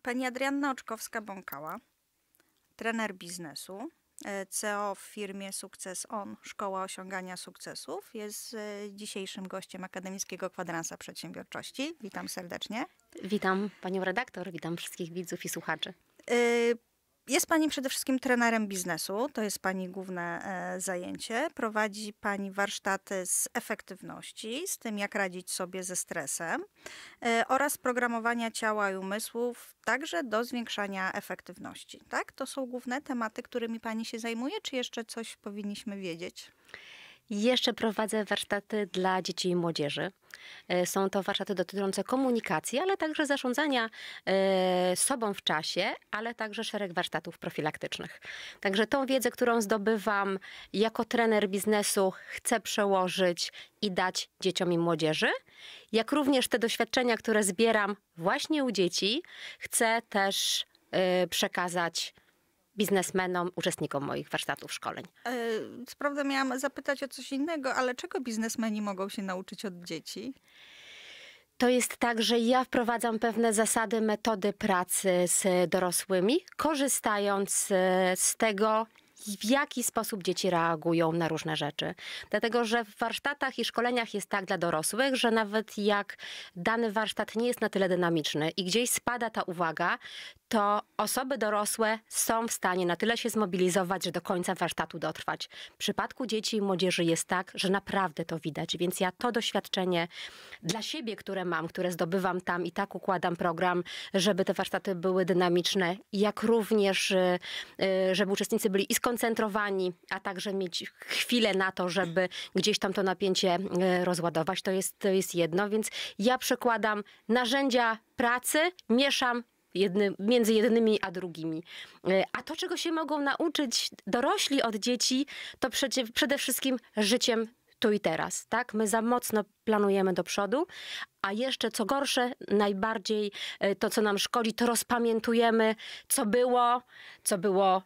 Pani Adrianna Oczkowska-Bąkała, trener biznesu, CEO w firmie Sukces On, Szkoła Osiągania Sukcesów, jest dzisiejszym gościem Akademickiego Kwadransa Przedsiębiorczości. Witam serdecznie. Witam panią redaktor, witam wszystkich widzów i słuchaczy. Jest pani przede wszystkim trenerem biznesu, to jest pani główne zajęcie. Prowadzi pani warsztaty z efektywności, z tym jak radzić sobie ze stresem oraz programowania ciała i umysłów, także do zwiększania efektywności. Tak? To są główne tematy, którymi pani się zajmuje, czy jeszcze coś powinniśmy wiedzieć? Jeszcze prowadzę warsztaty dla dzieci i młodzieży. Są to warsztaty dotyczące komunikacji, ale także zarządzania sobą w czasie, ale także szereg warsztatów profilaktycznych. Także tą wiedzę, którą zdobywam jako trener biznesu, chcę przełożyć i dać dzieciom i młodzieży, jak również te doświadczenia, które zbieram właśnie u dzieci, chcę też przekazać biznesmenom, uczestnikom moich warsztatów, szkoleń. Co prawda miałam zapytać o coś innego, ale czego biznesmeni mogą się nauczyć od dzieci? To jest tak, że ja wprowadzam pewne zasady, metody pracy z dorosłymi, korzystając z tego, w jaki sposób dzieci reagują na różne rzeczy. Dlatego, że w warsztatach i szkoleniach jest tak dla dorosłych, że nawet jak dany warsztat nie jest na tyle dynamiczny i gdzieś spada ta uwaga, to osoby dorosłe są w stanie na tyle się zmobilizować, że do końca warsztatu dotrwać. W przypadku dzieci i młodzieży jest tak, że naprawdę to widać, więc ja to doświadczenie dla siebie, które mam, które zdobywam tam i tak układam program, żeby te warsztaty były dynamiczne, jak również, żeby uczestnicy byli i skoncentrowani, a także mieć chwilę na to, żeby gdzieś tam to napięcie rozładować. To jest jedno, więc ja przekładam narzędzia pracy, mieszam między jednymi a drugimi. A to, czego się mogą nauczyć dorośli od dzieci, to przede wszystkim życiem tu i teraz. Tak? My za mocno planujemy do przodu, a jeszcze co gorsze, najbardziej to, co nam szkodzi, to rozpamiętujemy, co było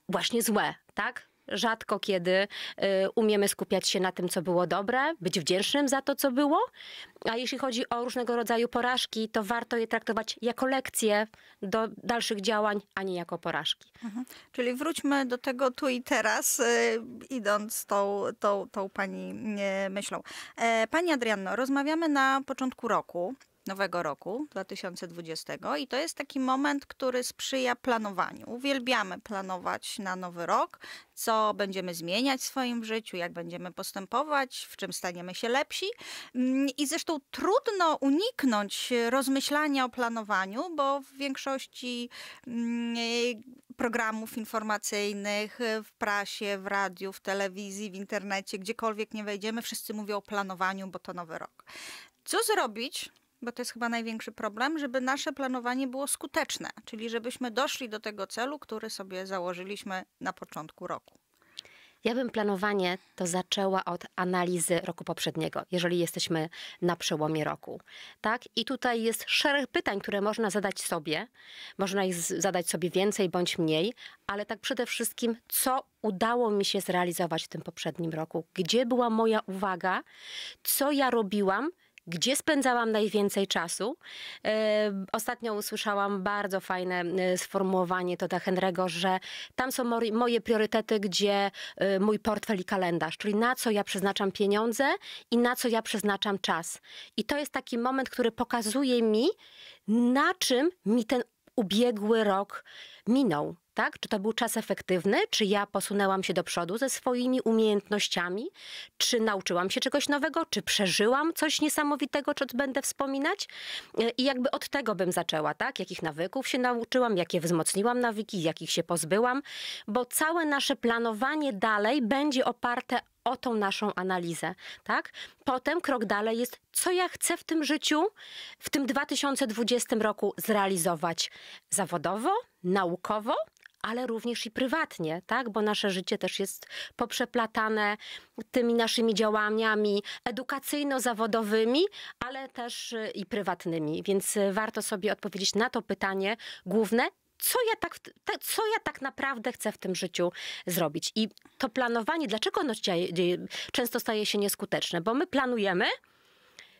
właśnie złe. Tak? Rzadko kiedy umiemy skupiać się na tym, co było dobre, być wdzięcznym za to, co było. A jeśli chodzi o różnego rodzaju porażki, to warto je traktować jako lekcje do dalszych działań, a nie jako porażki. Czyli wróćmy do tego tu i teraz, idąc tą pani myślą. Pani Adrianno, rozmawiamy na początku roku. Nowego roku 2020 i to jest taki moment, który sprzyja planowaniu. Uwielbiamy planować na nowy rok, co będziemy zmieniać w swoim życiu, jak będziemy postępować, w czym staniemy się lepsi. I zresztą trudno uniknąć rozmyślania o planowaniu, bo w większości programów informacyjnych, w prasie, w radiu, w telewizji, w internecie, gdziekolwiek nie wejdziemy, wszyscy mówią o planowaniu, bo to nowy rok. Co zrobić? Bo to jest chyba największy problem, żeby nasze planowanie było skuteczne, czyli żebyśmy doszli do tego celu, który sobie założyliśmy na początku roku. Ja bym planowanie to zaczęła od analizy roku poprzedniego, jeżeli jesteśmy na przełomie roku. Tak? I tutaj jest szereg pytań, które można zadać sobie. Można ich zadać sobie więcej bądź mniej, ale tak przede wszystkim, co udało mi się zrealizować w tym poprzednim roku? Gdzie była moja uwaga? Co ja robiłam? Gdzie spędzałam najwięcej czasu? Ostatnio usłyszałam bardzo fajne sformułowanie Todda Henry'ego, że tam są moje priorytety, gdzie mój portfel i kalendarz, czyli na co ja przeznaczam pieniądze i na co ja przeznaczam czas. I to jest taki moment, który pokazuje mi, na czym mi ten ubiegły rok minął. Tak? Czy to był czas efektywny? Czy ja posunęłam się do przodu ze swoimi umiejętnościami? Czy nauczyłam się czegoś nowego? Czy przeżyłam coś niesamowitego, co będę wspominać? I jakby od tego bym zaczęła, tak? Jakich nawyków się nauczyłam, jakie wzmocniłam nawyki, jakich się pozbyłam? Bo całe nasze planowanie dalej będzie oparte o tą naszą analizę, tak? Potem krok dalej jest, co ja chcę w tym życiu, w tym 2020 roku zrealizować zawodowo, naukowo, ale również i prywatnie, tak? Bo nasze życie też jest poprzeplatane tymi naszymi działaniami edukacyjno-zawodowymi, ale też i prywatnymi. Więc warto sobie odpowiedzieć na to pytanie główne, co ja tak naprawdę chcę w tym życiu zrobić. I to planowanie, dlaczego ono często staje się nieskuteczne? Bo my planujemy,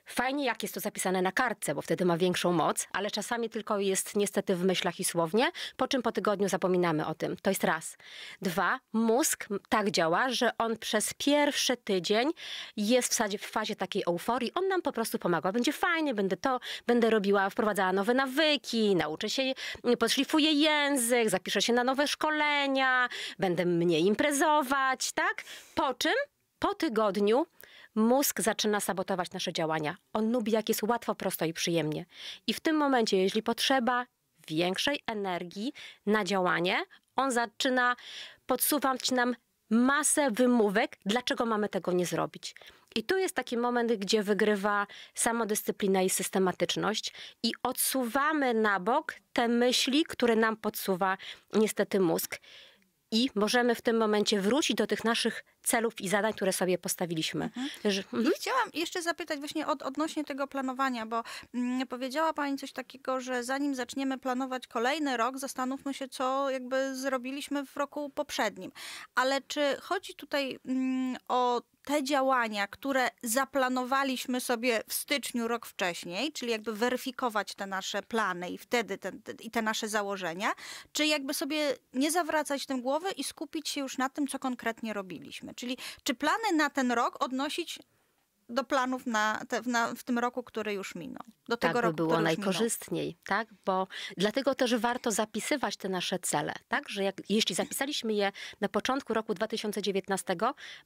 Fajnie, jak jest to zapisane na kartce, bo wtedy ma większą moc, ale czasami tylko jest niestety w myślach i słownie, po czym po tygodniu zapominamy o tym. To jest raz. Dwa, mózg tak działa, że on przez pierwszy tydzień jest w fazie takiej euforii. On nam po prostu pomaga. Będzie fajnie, będę robiła, wprowadzała nowe nawyki, nauczę się, podszlifuję język, zapiszę się na nowe szkolenia, będę mniej imprezować, tak? Po czym po tygodniu mózg zaczyna sabotować nasze działania. On lubi, jak jest łatwo, prosto i przyjemnie. I w tym momencie, jeśli potrzeba większej energii na działanie, on zaczyna podsuwać nam masę wymówek, dlaczego mamy tego nie zrobić. I tu jest taki moment, gdzie wygrywa samodyscyplina i systematyczność i odsuwamy na bok te myśli, które nam podsuwa niestety mózg. I możemy w tym momencie wrócić do tych naszych celów i zadań, które sobie postawiliśmy. I chciałam jeszcze zapytać właśnie odnośnie tego planowania, bo powiedziała pani coś takiego, że zanim zaczniemy planować kolejny rok, zastanówmy się, co jakby zrobiliśmy w roku poprzednim. Ale czy chodzi tutaj o te działania, które zaplanowaliśmy sobie w styczniu rok wcześniej, czyli jakby weryfikować te nasze plany i wtedy te nasze założenia, czy jakby sobie nie zawracać tym głowy i skupić się już na tym, co konkretnie robiliśmy? Czyli czy plany na ten rok odnosić do planów w tym roku, który już minął? Do tego tak roku, by było który już najkorzystniej, tak? Bo dlatego też warto zapisywać te nasze cele, tak? Że jeśli zapisaliśmy je na początku roku 2019,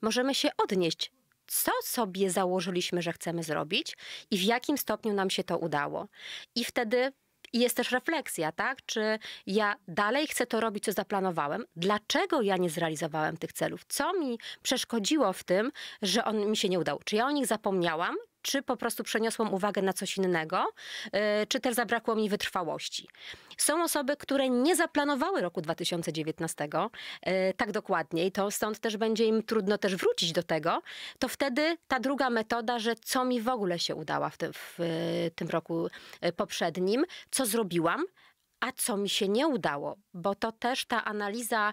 możemy się odnieść, co sobie założyliśmy, że chcemy zrobić i w jakim stopniu nam się to udało. I wtedy jest też refleksja, tak? Czy ja dalej chcę to robić, co zaplanowałem? Dlaczego ja nie zrealizowałem tych celów? Co mi przeszkodziło w tym, że on mi się nie udał? Czy ja o nich zapomniałam? Czy po prostu przeniosłam uwagę na coś innego? Czy też zabrakło mi wytrwałości? Są osoby, które nie zaplanowały roku 2019 tak dokładnie i to stąd też będzie im trudno też wrócić do tego. To wtedy ta druga metoda, że co mi w ogóle się udało w tym roku poprzednim, co zrobiłam, a co mi się nie udało, bo to też ta analiza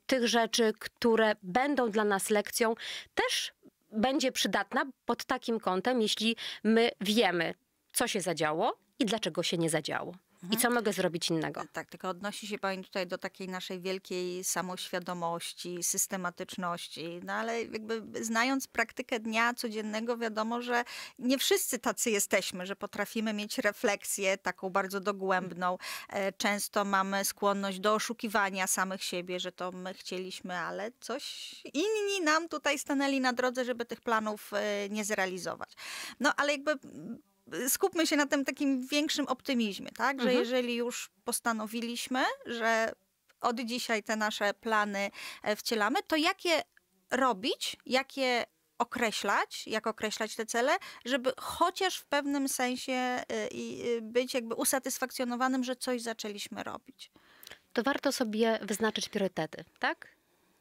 tych rzeczy, które będą dla nas lekcją, też będzie przydatna pod takim kątem, jeśli my wiemy, co się zadziało i dlaczego się nie zadziało. I co mogę zrobić innego? Tak, tylko odnosi się pani tutaj do takiej naszej wielkiej samoświadomości, systematyczności, no ale jakby znając praktykę dnia codziennego, wiadomo, że nie wszyscy tacy jesteśmy, że potrafimy mieć refleksję taką bardzo dogłębną. Często mamy skłonność do oszukiwania samych siebie, że to my chcieliśmy, ale coś inni nam tutaj stanęli na drodze, żeby tych planów nie zrealizować. No ale jakby skupmy się na tym takim większym optymizmie, tak? Że jeżeli już postanowiliśmy, że od dzisiaj te nasze plany wcielamy, to jakie robić, jakie określać, jak określać te cele, żeby chociaż w pewnym sensie być jakby usatysfakcjonowanym, że coś zaczęliśmy robić. To warto sobie wyznaczyć priorytety, tak?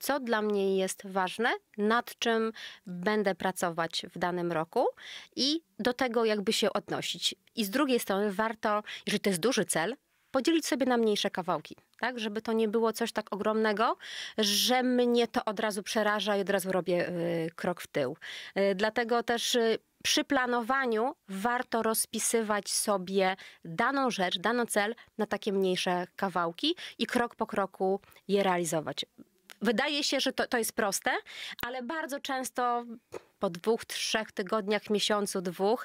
Co dla mnie jest ważne, nad czym będę pracować w danym roku i do tego jakby się odnosić. I z drugiej strony warto, jeżeli to jest duży cel, podzielić sobie na mniejsze kawałki, tak? Żeby to nie było coś tak ogromnego, że mnie to od razu przeraża i od razu robię krok w tył. Dlatego też przy planowaniu warto rozpisywać sobie daną rzecz, dany cel na takie mniejsze kawałki i krok po kroku je realizować. Wydaje się, że to jest proste, ale bardzo często po 2, 3 tygodniach, miesiącu, 2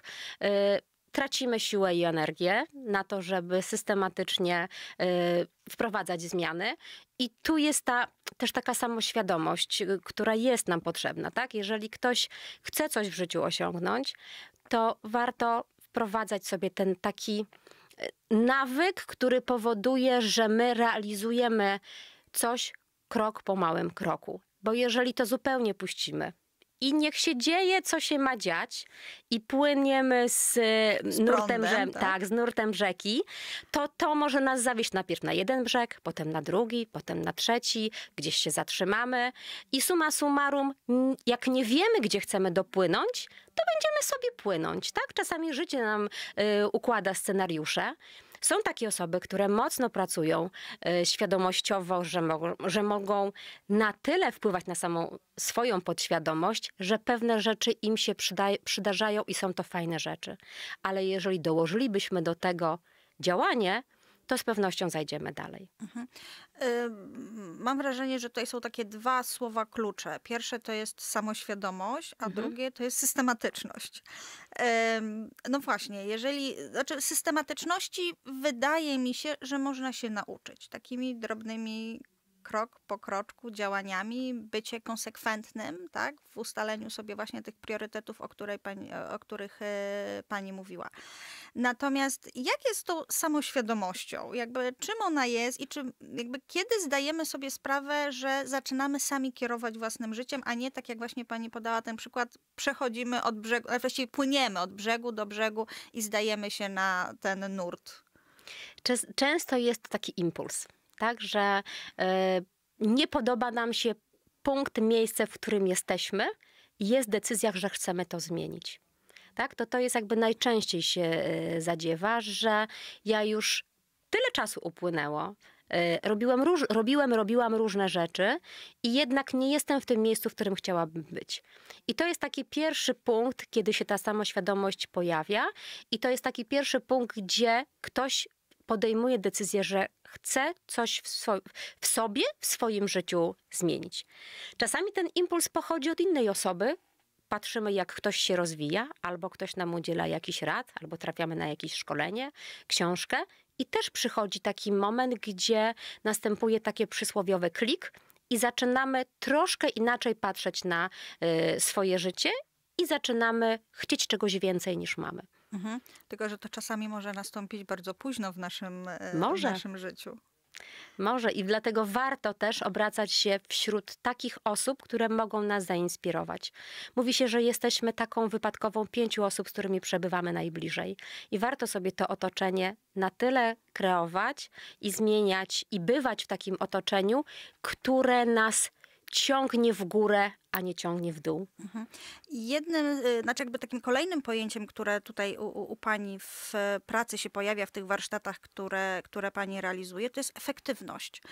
tracimy siłę i energię na to, żeby systematycznie wprowadzać zmiany. I tu jest też taka samoświadomość, która jest nam potrzebna, tak? Jeżeli ktoś chce coś w życiu osiągnąć, to warto wprowadzać sobie ten taki nawyk, który powoduje, że my realizujemy coś krok po małym kroku. Bo jeżeli to zupełnie puścimy i niech się dzieje, co się ma dziać i płyniemy z nurtem, prądem, tak? z nurtem rzeki, to może nas zawieść najpierw na jeden brzeg, potem na drugi, potem na trzeci, gdzieś się zatrzymamy i summa summarum, jak nie wiemy, gdzie chcemy dopłynąć, to będziemy sobie płynąć, tak? Czasami życie nam układa scenariusze. Są takie osoby, które mocno pracują świadomościowo, że mogą na tyle wpływać na samą swoją podświadomość, że pewne rzeczy im się przydarzają i są to fajne rzeczy. Ale jeżeli dołożylibyśmy do tego działanie, to z pewnością zajdziemy dalej. Mam wrażenie, że tutaj są takie dwa słowa klucze. Pierwsze to jest samoświadomość, a drugie to jest systematyczność. No właśnie, znaczy systematyczności wydaje mi się, że można się nauczyć takimi drobnymi krok po kroczku działaniami, bycie konsekwentnym, tak, w ustaleniu sobie właśnie tych priorytetów, o których pani mówiła. Natomiast jak jest z tą samoświadomością? Jakby czym ona jest i kiedy zdajemy sobie sprawę, że zaczynamy sami kierować własnym życiem, a nie tak jak właśnie pani podała ten przykład, przechodzimy od brzegu, a właściwie płyniemy od brzegu do brzegu i zdajemy się na ten nurt. Często jest taki impuls, tak, że nie podoba nam się punkt, miejsce, w którym jesteśmy i jest decyzja, że chcemy to zmienić. Tak? To jest jakby najczęściej się zadziewa, że ja już tyle czasu upłynęło, robiłam różne rzeczy i jednak nie jestem w tym miejscu, w którym chciałabym być. I to jest taki pierwszy punkt, kiedy się ta samoświadomość pojawia i to jest taki pierwszy punkt, gdzie ktoś podejmuje decyzję, że chce coś w sobie, w swoim życiu zmienić. Czasami ten impuls pochodzi od innej osoby. Patrzymy, jak ktoś się rozwija, albo ktoś nam udziela jakichś rad, albo trafiamy na jakieś szkolenie, książkę i też przychodzi taki moment, gdzie następuje takie przysłowiowy klik i zaczynamy troszkę inaczej patrzeć na swoje życie i zaczynamy chcieć czegoś więcej niż mamy. Tylko, że to czasami może nastąpić bardzo późno w naszym życiu. Może i dlatego warto też obracać się wśród takich osób, które mogą nas zainspirować. Mówi się, że jesteśmy taką wypadkową 5 osób, z którymi przebywamy najbliżej. I warto sobie to otoczenie na tyle kreować i zmieniać i bywać w takim otoczeniu, które nas ciągnie w górę, a nie ciągnie w dół. Znaczy jakby takim kolejnym pojęciem, które tutaj u pani w pracy się pojawia, w tych warsztatach, które pani realizuje, to jest efektywność.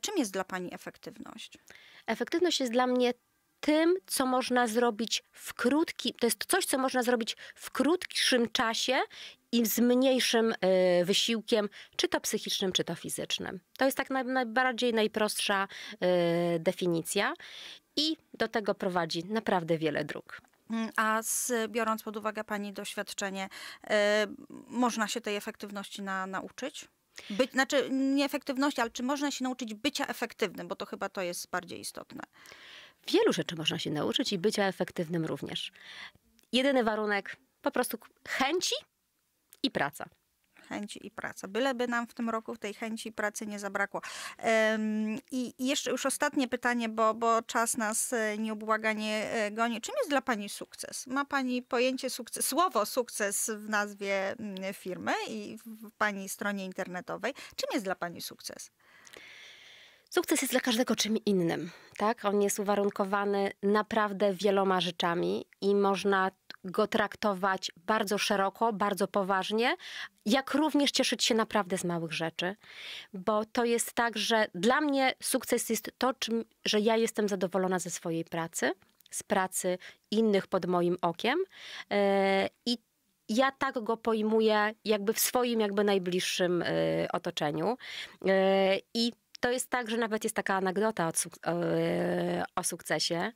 Czym jest dla pani efektywność? Efektywność jest dla mnie tym, co można zrobić to jest coś, co można zrobić w krótszym czasie i z mniejszym wysiłkiem, czy to psychicznym, czy to fizycznym. To jest tak najprostsza definicja i do tego prowadzi naprawdę wiele dróg. A biorąc pod uwagę pani doświadczenie, można się tej efektywności nauczyć? Znaczy nie efektywności, ale czy można się nauczyć bycia efektywnym, bo to chyba to jest bardziej istotne. Wielu rzeczy można się nauczyć i bycia efektywnym również. Jedyny warunek po prostu chęci i praca. Chęci i praca. Byleby nam w tym roku tej chęci i pracy nie zabrakło. I jeszcze już ostatnie pytanie, bo czas nas nieubłaganie goni. Czym jest dla pani sukces? Ma pani pojęcie słowo sukces w nazwie firmy i w pani stronie internetowej. Czym jest dla pani sukces? Sukces jest dla każdego czym innym, tak? On jest uwarunkowany naprawdę wieloma rzeczami i można go traktować bardzo szeroko, bardzo poważnie, jak również cieszyć się naprawdę z małych rzeczy. Bo to jest tak, że dla mnie sukces jest to, że ja jestem zadowolona ze swojej pracy, z pracy innych pod moim okiem i ja tak go pojmuję jakby w swoim najbliższym otoczeniu. I to jest tak, że nawet jest taka anegdota o sukcesie,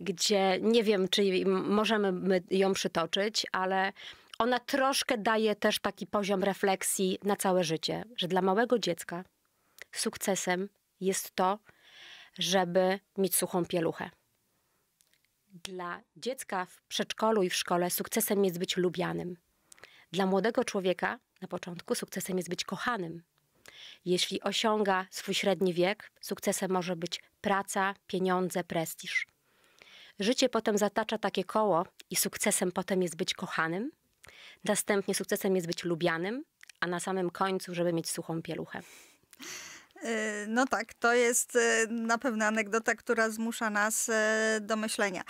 gdzie nie wiem, czy możemy ją przytoczyć, ale ona troszkę daje też taki poziom refleksji na całe życie, że dla małego dziecka sukcesem jest to, żeby mieć suchą pieluchę. Dla dziecka w przedszkolu i w szkole sukcesem jest być lubianym. Dla młodego człowieka na początku sukcesem jest być kochanym. Jeśli osiąga swój średni wiek, sukcesem może być praca, pieniądze, prestiż. Życie potem zatacza takie koło i sukcesem potem jest być kochanym. Następnie sukcesem jest być lubianym, a na samym końcu, żeby mieć suchą pieluchę. No tak, to jest na pewno anegdota, która zmusza nas do myślenia.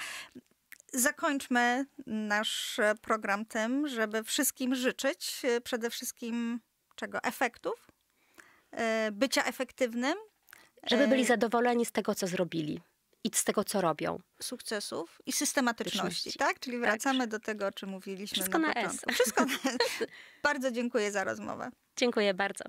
Zakończmy nasz program tym, żeby wszystkim życzyć przede wszystkim czego? Efektów, bycia efektywnym, Żeby byli zadowoleni z tego, co zrobili i z tego, co robią. sukcesów i systematyczności, tak? Czyli wracamy do tego, o czym mówiliśmy Wszystko na na początku. S. Wszystko na S. Bardzo dziękuję za rozmowę. Dziękuję bardzo.